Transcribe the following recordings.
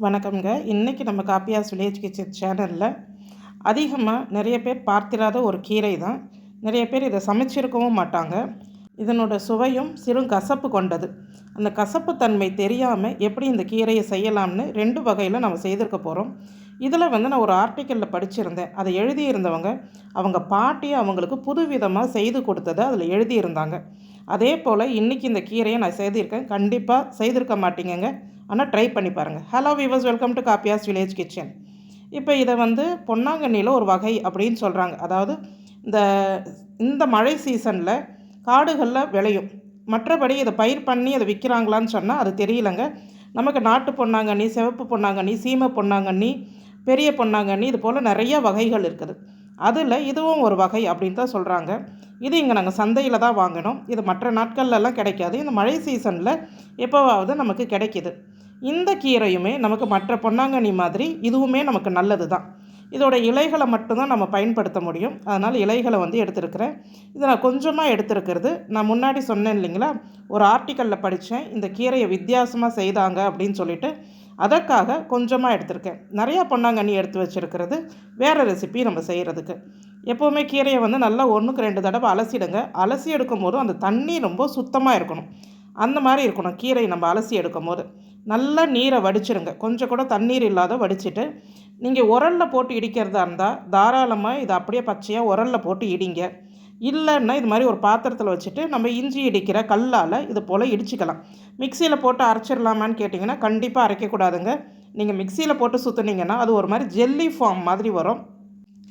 வணக்கம்ங்க. இன்றைக்கி நம்ம காப்பியாஸ் வில்லேஜ் கிச்சன் சேனலில் அதிகமாக நிறைய பேர் பார்த்திராத ஒரு கீரை தான். நிறைய பேர் இதை சமைச்சிருக்கவும் மாட்டாங்க. இதனோட சுவையும் சிறு கசப்பு கொண்டது. அந்த கசப்பு தன்மை தெரியாமல் எப்படி இந்த கீரையை செய்யலாம்னு 2 வகையில் நம்ம செய்திருக்க போகிறோம். இதில் நான் ஒரு ஆர்டிக்கலில் படிச்சிருந்தேன். அதை எழுதியிருந்தவங்க அவங்க பாட்டி அவங்களுக்கு புதுவிதமாக செய்து கொடுத்ததை அதில் எழுதியிருந்தாங்க. அதே போல் இன்றைக்கி இந்த கீரையை நான் செய்திருக்கேன். கண்டிப்பாக செய்திருக்க மாட்டீங்கங்க, ஆனால் ட்ரை பண்ணி பாருங்கள். Hello viewers, welcome to Kaapiyas village kitchen. இப்போ இதை பொன்னாங்கண்ணியில் ஒரு வகை அப்படின்னு சொல்கிறாங்க. அதாவது இந்த இந்த மழை சீசனில் காடுகளில் விளையும். மற்றபடி இதை பயிர் பண்ணி அதை விற்கிறாங்களான்னு சொன்னால் அது தெரியலங்க. நமக்கு நாட்டு பொன்னாங்கண்ணி, சிவப்பு பொன்னாங்கண்ணி, சீமை பொன்னாங்கண்ணி, பெரிய பொன்னாங்கண்ணி, இது போல் நிறைய வகைகள் இருக்குது. அதில் இதுவும் ஒரு வகை அப்படின்னு தான் சொல்கிறாங்க. இது இங்கே நாங்கள் சந்தையில் தான் வாங்கினோம். இது மற்ற நாட்கள்லாம் கிடைக்காது. இந்த மழை சீசனில் எப்போவாவது நமக்கு கிடைக்கிது. இந்த கீரையுமே நமக்கு மற்ற பொன்னாங்கண்ணி மாதிரி இதுவுமே நமக்கு நல்லது தான். இதோட இலைகளை மட்டும்தான் நம்ம பயன்படுத்த முடியும். அதனால் இலைகளை எடுத்திருக்கிறேன். இதை நான் கொஞ்சமாக எடுத்திருக்கிறது. நான் முன்னாடி சொன்னேன் இல்லைங்களா, ஒரு ஆர்டிக்கலில் படித்தேன் இந்த கீரையை வித்தியாசமாக செய்தாங்க அப்படின்னு சொல்லிட்டு, அதற்காக கொஞ்சமாக எடுத்திருக்கேன். நிறையா பொன்னாங்கண்ணி எடுத்து வச்சுருக்கிறது வேறு ரெசிபி நம்ம செய்கிறதுக்கு. எப்போவுமே கீரையை நல்லா 1க்கு 2 தடவை அலசிடுங்க. அலசி எடுக்கும் போதும் அந்த தண்ணி ரொம்ப சுத்தமாக இருக்கணும். அந்த மாதிரி இருக்கணும் கீரை நம்ம அலசி எடுக்கும் போது. நல்லா நீரை வடிச்சிடுங்க. கொஞ்சம் கூட தண்ணீர் இல்லாத வடிச்சிட்டு, நீங்கள் உரலில் போட்டு இடிக்கிறதா இருந்தால் தாராளமாக இதை அப்படியே பச்சையாக உரலில் போட்டு இடிங்க. இல்லைன்னா இது மாதிரி ஒரு பாத்திரத்தில் வச்சுட்டு நம்ம இஞ்சி இடிக்கிற கல்லால் இது போல் இடிச்சிக்கலாம். மிக்சியில் போட்டு அரைச்சிடலாமான்னு கேட்டிங்கன்னா கண்டிப்பாக அரைக்கக்கூடாதுங்க. நீங்கள் மிக்சியில் போட்டு சுற்றுனீங்கன்னா அது ஒரு மாதிரி ஜெல்லி ஃபார்ம் மாதிரி வரும்.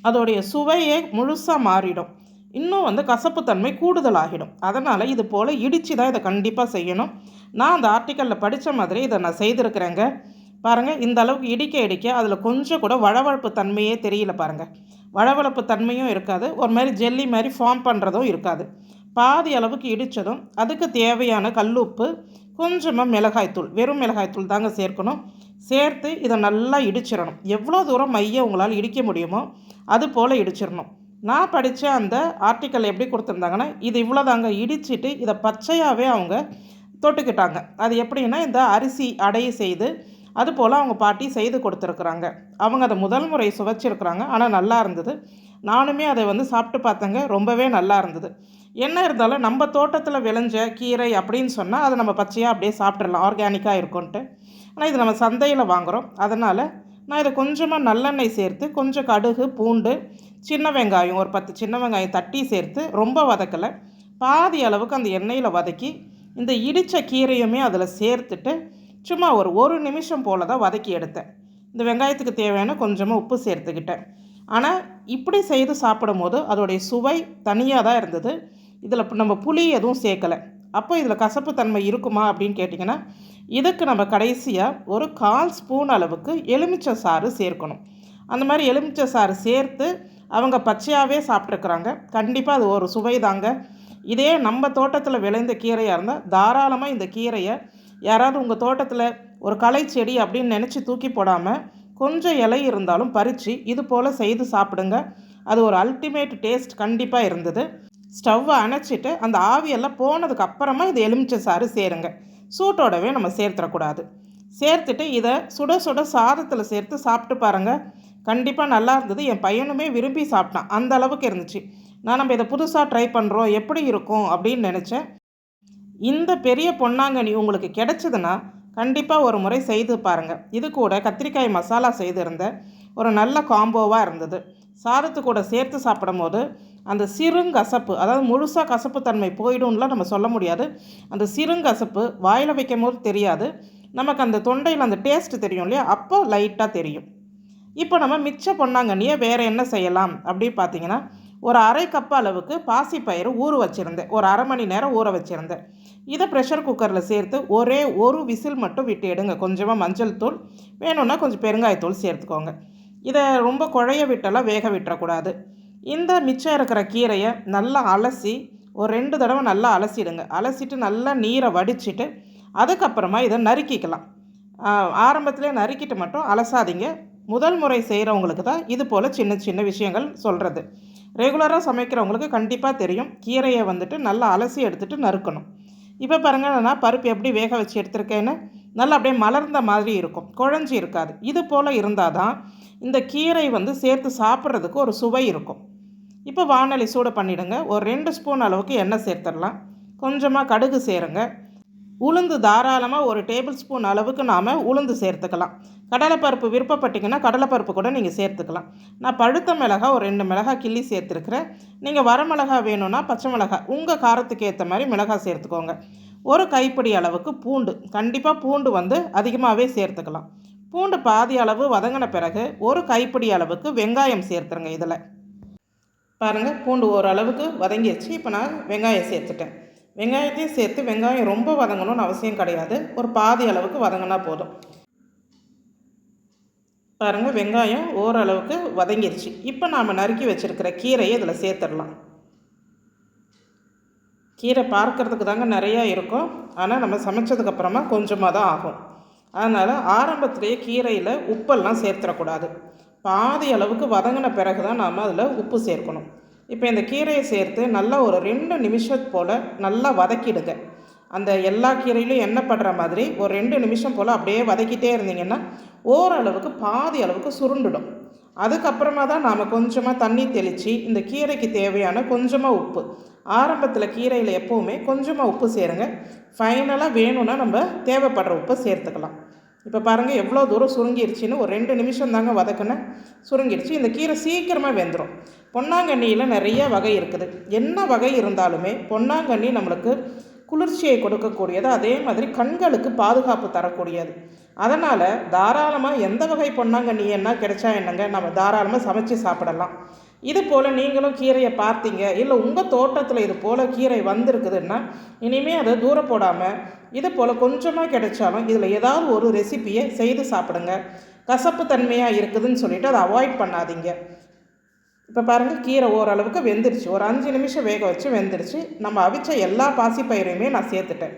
அதோடைய சுவையே முழுசாக மாறிடும். இன்னும் கசப்புத்தன்மை கூடுதலாகிடும். அதனால் இது போல் இடித்து தான் இதை கண்டிப்பாக செய்யணும். நான் அந்த ஆர்டிக்கலில் படித்த மாதிரி இதை நான் செய்திருக்கிறேங்க. பாருங்கள், இந்த அளவுக்கு இடிக்க இடிக்க அதில் கொஞ்சம் கூட வழவழப்பு தன்மையே தெரியல. பாருங்கள், வழவழப்பு தன்மையும் இருக்காது, ஒரு மாதிரி ஜெல்லி மாதிரி ஃபார்ம் பண்ணுறதும் இருக்காது. பாதி அளவுக்கு இடித்ததும் அதுக்கு தேவையான கல்லுப்பு, கொஞ்சமாக மிளகாய்த்தூள், வெறும் மிளகாய்த்தூள் தாங்க சேர்க்கணும். சேர்த்து இதை நல்லா இடிச்சிடணும். எவ்வளோ தூரம் மைய உங்களால் இடிக்க முடியுமோ அது போல் இடிச்சிடணும். நான் படித்த அந்த ஆர்டிக்கல் எப்படி கொடுத்துருந்தாங்கன்னா, இது இவ்வளோ தாங்க. இடிச்சிட்டு இதை பச்சையாகவே அவங்க தொட்டுக்கிட்டாங்க. அது எப்படின்னா, இந்த அரிசி அடை செய்து அதுபோல் அவங்க பாட்டி செய்து கொடுத்துருக்குறாங்க. அவங்க அதை முதல் முறை சுவைச்சிருக்கிறாங்க. ஆனால் நல்லா இருந்தது. நானுமே அதை சாப்பிட்டு பார்த்தேங்க. ரொம்பவே நல்லா இருந்தது. என்ன இருந்தாலும் நம்ம தோட்டத்தில் விளைஞ்ச கீரை அப்படின்னு சொன்னால் அதை நம்ம பச்சையாக அப்படியே சாப்பிட்றலாம், ஆர்கானிக்காக இருக்கும்ன்ட்டு. ஆனால் இது நம்ம சந்தையில் வாங்குகிறோம். அதனால் நான் இதை கொஞ்சமாக நல்லெண்ணெய் சேர்த்து, கொஞ்சம் கடுகு, பூண்டு, சின்ன வெங்காயம், ஒரு 10 சின்ன வெங்காயம் தட்டி சேர்த்து, ரொம்ப வதக்கலை, பாதி அளவுக்கு அந்த எண்ணெயில் வதக்கி இந்த இடித்த கீரையுமே அதில் சேர்த்துட்டு சும்மா ஒரு நிமிஷம் போல் தான் வதக்கி எடுத்தேன். இந்த வெங்காயத்துக்கு தேவையான கொஞ்சமாக உப்பு சேர்த்துக்கிட்டேன். ஆனால் இப்படி செய்து சாப்பிடும் போது அதோடைய சுவை தனியாக தான் இருந்தது. இதில் நம்ம புளி எதுவும் சேர்க்கலை. அப்போ இதில் கசப்பு தன்மை இருக்குமா அப்படின்னு கேட்டிங்கன்னா, இதுக்கு நம்ம கடைசியாக ஒரு 1/4 ஸ்பூன் அளவுக்கு எலுமிச்சை சாறு சேர்க்கணும். அந்த மாதிரி எலுமிச்சை சாறு சேர்த்து அவங்க பச்சையாகவே சாப்பிட்ருக்குறாங்க. கண்டிப்பாக அது ஒரு சுவை தாங்க. இதே நம்ம தோட்டத்தில் விளைந்த கீரையாக இருந்தால் தாராளமாக இந்த கீரையை யாராவது உங்கள் தோட்டத்தில் ஒரு களை செடி அப்படின்னு நினச்சி தூக்கி போடாமல் கொஞ்சம் இலை இருந்தாலும் பறித்து இது போல் செய்து சாப்பிடுங்க. அது ஒரு அல்டிமேட் டேஸ்ட் கண்டிப்பாக இருந்தது. ஸ்டவ்வை அணைச்சிட்டு அந்த ஆவியெல்லாம் போனதுக்கு அப்புறமா இது எலுமிச்சை சாறு சேருங்க. சூட்டோடவே நம்ம சேர்த்துடக்கூடாது. சேர்த்துட்டு இதை சுட சுட சாதத்தில் சேர்த்து சாப்பிட்டு பாருங்கள். கண்டிப்பாக நல்லா இருந்தது. என் பையனுமே விரும்பி சாப்பிட்டான். அந்த அளவுக்கு இருந்துச்சு. நம்ம இதை புதுசாக ட்ரை பண்ணுறோம், எப்படி இருக்கும் அப்படின்னு நினச்சேன். இந்த பெரிய பொன்னாங்கண்ணி உங்களுக்கு கிடைச்சதுன்னா கண்டிப்பாக ஒரு முறை செய்து பாருங்கள். இது கூட கத்திரிக்காய் மசாலா செய்திருந்தேன். ஒரு நல்ல காம்போவாக இருந்தது. சாதத்து கூட சேர்த்து சாப்பிடும் போது அந்த சிறுங்கசப்பு, அதாவது முழுசாக கசப்பு தன்மை போயிடும்லாம் நம்ம சொல்ல முடியாது. அந்த சிறுங்கசப்பு வாயில் வைக்கும் போது தெரியாது. நமக்கு அந்த தொண்டையில் அந்த டேஸ்ட்டு தெரியும் இல்லையா, அப்போ லைட்டாக தெரியும். இப்போ நம்ம மிச்ச பொன்னாங்கண்ணியை வேறு என்ன செய்யலாம் அப்படின்னு பார்த்தீங்கன்னா, ஒரு 1/2 கப் அளவுக்கு பாசிப்பயிறு ஊற வச்சுருந்தேன். ஒரு 1/2 மணி நேரம் ஊற வச்சுருந்தேன். இதை ப்ரெஷர் குக்கரில் சேர்த்து ஒரே ஒரு விசில் மட்டும் விட்டு எடுங்க. கொஞ்சமாக மஞ்சள் தூள், வேணும்னா கொஞ்சம் பெருங்காயத்தூள் சேர்த்துக்கோங்க. இதை ரொம்ப குழைய விட்டெல்லாம் வேக விட்டுறக்கூடாது. இந்த மிச்சம் இருக்கிற கீரையை நல்லா அலசி ஒரு 2 தடவை நல்லா அலசிடுங்க. அலசிட்டு நல்லா நீரை வடிச்சிட்டு அதுக்கப்புறமா இதை நறுக்கிக்கலாம். ஆரம்பத்திலே நறுக்கிட்டு மட்டும் அலசாதீங்க. முதல் முறை செய்கிறவங்களுக்கு தான் இது போல் சின்ன சின்ன விஷயங்கள் சொல்கிறது. ரெகுலராக சமைக்கிறவங்களுக்கு கண்டிப்பாக தெரியும். கீரையை நல்லா அலசி எடுத்துகிட்டு நறுக்கணும். இப்போ பாருங்கள், நான் பருப்பு எப்படி வேக வச்சு எடுத்திருக்கேன்னு. நல்லா அப்படியே மலர்ந்த மாதிரி இருக்கும், குழஞ்சி இருக்காது. இது போல் இருந்தால் தான் இந்த கீரை சேர்த்து சாப்பிட்றதுக்கு ஒரு சுவை இருக்கும். இப்போ வாணலி சூடு பண்ணிவிடுங்க. ஒரு 2 ஸ்பூன் அளவுக்கு எண்ணெய் சேர்த்துடலாம். கொஞ்சமாக கடுகு சேருங்க. உளுந்து தாராளமாக ஒரு டேபிள் ஸ்பூன் அளவுக்கு நாம் உளுந்து சேர்த்துக்கலாம். கடலைப்பருப்பு விருப்பப்பட்டிங்கன்னா கடலைப்பருப்பு கூட நீங்கள் சேர்த்துக்கலாம். நான் பழுத்த மிளகாய் ஒரு 2 மிளகாய் கிள்ளி சேர்த்துருக்குறேன். நீங்கள் வரமிளகாய் வேணும்னா பச்சை மிளகாய் உங்கள் காரத்துக்கு ஏற்ற மாதிரி மிளகாய் சேர்த்துக்கோங்க. ஒரு கைப்பிடி அளவுக்கு பூண்டு, கண்டிப்பாக பூண்டு அதிகமாகவே சேர்த்துக்கலாம். பூண்டு பாதி அளவு வதங்கின பிறகு ஒரு கைப்பிடி அளவுக்கு வெங்காயம் சேர்த்துருங்க. இதில் பாருங்கள், பூண்டு ஓரளவுக்கு வதங்கிடுச்சு. இப்போ நான் வெங்காயம் சேர்த்துட்டேன். வெங்காயத்தையும் சேர்த்து, வெங்காயம் ரொம்ப வதங்கணும்னு அவசியம் கிடையாது, ஒரு பாதி அளவுக்கு வதங்கினா போதும். பாருங்கள், வெங்காயம் ஓரளவுக்கு வதங்கிடுச்சு. இப்போ நாம் நறுக்கி வச்சுருக்கிற கீரையை இதில் சேர்த்துடலாம். கீரை பார்க்குறதுக்கு தாங்க நிறையா இருக்கும், ஆனால் நம்ம சமைச்சதுக்கப்புறமா கொஞ்சமாக தான் ஆகும். அதனால் ஆரம்பத்திலேயே கீரையில் உப்பெல்லாம் சேர்த்துடக்கூடாது. பாதி அளவுக்கு வதங்கின பிறகு தான் நாம் அதில் உப்பு சேர்க்கணும். இப்போ இந்த கீரையை சேர்த்து நல்லா ஒரு 2 நிமிஷம் போல் நல்லா வதக்கிடுங்க. அந்த எல்லா கீரையிலும் எண்ணெய் படுற மாதிரி ஒரு 2 நிமிஷம் போல் அப்படியே வதக்கிட்டே இருந்தீங்கன்னா ஓரளவுக்கு பாதி அளவுக்கு சுருண்டுடும். அதுக்கப்புறமா தான் நாம் கொஞ்சமாக தண்ணி தெளித்து இந்த கீரைக்கு தேவையான கொஞ்சமாக உப்பு, ஆரம்பத்தில் கீரையில் எப்போவுமே கொஞ்சமாக உப்பு சேருங்க. ஃபைனலாக வேணும்னா நம்ம தேவைப்படுற உப்பை சேர்த்துக்கலாம். இப்போ பாருங்கள் எவ்வளோ தூரம் சுருங்கிருச்சின்னு. ஒரு 2 நிமிஷம் தாங்க வதக்கினேன், சுருங்கிருச்சு. இந்த கீரை சீக்கிரமாக வெந்துடும். பொன்னாங்கண்ணியில் நிறைய வகை இருக்குது. என்ன வகை இருந்தாலுமே பொன்னாங்கண்ணி நம்மளுக்கு குளிர்ச்சியை கொடுக்கக்கூடியது, அதே மாதிரி கண்களுக்கு பாதுகாப்பு தரக்கூடியது. அதனால் தாராளமாக எந்த வகை பொன்னாங்கண்ணி என்ன கிடைச்சா என்னங்க, நம்ம தாராளமாக சமைச்சு சாப்பிடலாம். இது போல் நீங்களும் கீரையை பார்த்தீங்க, இல்லை உங்கள் தோட்டத்தில் இது போல் கீரை வந்திருக்குதுன்னா இனிமேல் அதை தூர போடாமல் இது போல் கொஞ்சமாக கிடைச்சாலும் இதில் ஏதாவது ஒரு ரெசிப்பியை செய்து சாப்பிடுங்க. கசப்பு தன்மையாக இருக்குதுன்னு சொல்லிவிட்டு அதை அவாய்ட் பண்ணாதீங்க. இப்போ பாருங்கள், கீரை ஓரளவுக்கு வெந்துருச்சு. ஒரு 5 நிமிஷம் வேக வச்சு வெந்துருச்சு. நம்ம அவிச்ச எல்லா பாசிப்பயிரையுமே நான் சேர்த்துட்டேன்.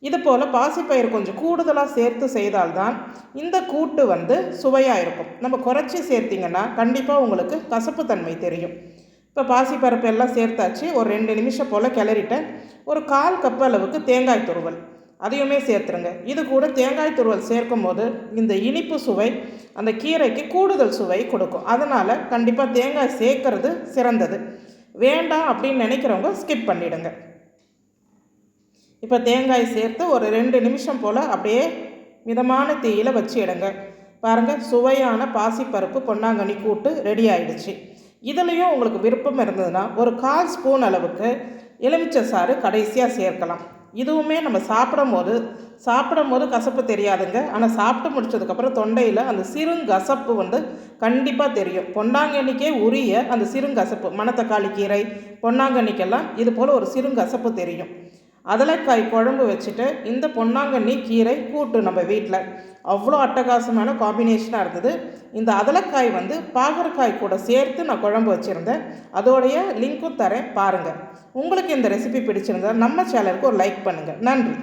இது போல் பாசிப்பயிர் கொஞ்சம் கூடுதலாக சேர்த்து செய்தால்தான் இந்த கூட்டு சுவையாக இருக்கும். நம்ம குறைச்சி சேர்த்திங்கன்னா கண்டிப்பாக உங்களுக்கு கசப்பு தன்மை தெரியும். இப்போ பாசிப்பருப்பு எல்லாம் சேர்த்தாச்சு. ஒரு 2 நிமிஷம் போல் கிளறிட்டேன். ஒரு 1/4 கப் அளவுக்கு தேங்காய் துருவல் அதையுமே சேர்த்துருங்க. இது கூட தேங்காய் துருவல் சேர்க்கும் போது இந்த இனிப்பு சுவை அந்த கீரைக்கு கூடுதல் சுவை கொடுக்கும். அதனால் கண்டிப்பாக தேங்காய் சேர்க்கறது சிறந்தது. வேண்டாம் அப்படின்னு நினைக்கிறவங்க ஸ்கிப் பண்ணிவிடுங்க. இப்போ தேங்காய் சேர்த்து ஒரு 2 நிமிஷம் போல் அப்படியே மிதமான தீயில் வச்சு எடுங்க. பாருங்கள், சுவையான பாசிப்பருப்பு பொன்னாங்கண்ணி கூட்டு ரெடி ஆகிடுச்சு. இதுலேயும் உங்களுக்கு விருப்பம் இருந்ததுன்னா ஒரு 1/4 ஸ்பூன் அளவுக்கு எலுமிச்சை சாறு கடைசியாக சேர்க்கலாம். இதுவுமே நம்ம சாப்பிடும் போது கசப்பு தெரியாதுங்க. ஆனால் சாப்பிட்டு முடிச்சதுக்கப்புறம் தொண்டையில் அந்த சிறுங்கசப்பு கண்டிப்பாக தெரியும். பொன்னாங்கண்ணிக்கே உரிய அந்த சிறுங்கசப்பு, மணத்தக்காளி கீரை பொன்னாங்கண்ணிக்கெல்லாம் இது போல் ஒரு சிறுங்கசப்பு தெரியும். அதலைக்காய் குழம்பு வச்சுட்டு இந்த பொன்னாங்கண்ணி கீரை கூட்டு நம்ம வீட்டில் அவ்வளோ அட்டகாசமான காம்பினேஷனாக இருந்தது. இந்த அதலைக்காய் பாகற்காய் கூட சேர்த்து நான் குழம்பு வச்சுருந்தேன். அதோடைய லிங்க்கும் தரேன் பாருங்கள். உங்களுக்கு இந்த ரெசிபி பிடிச்சிருந்தா நம்ம சேனலுக்கு ஒரு லைக் பண்ணுங்கள். நன்றி.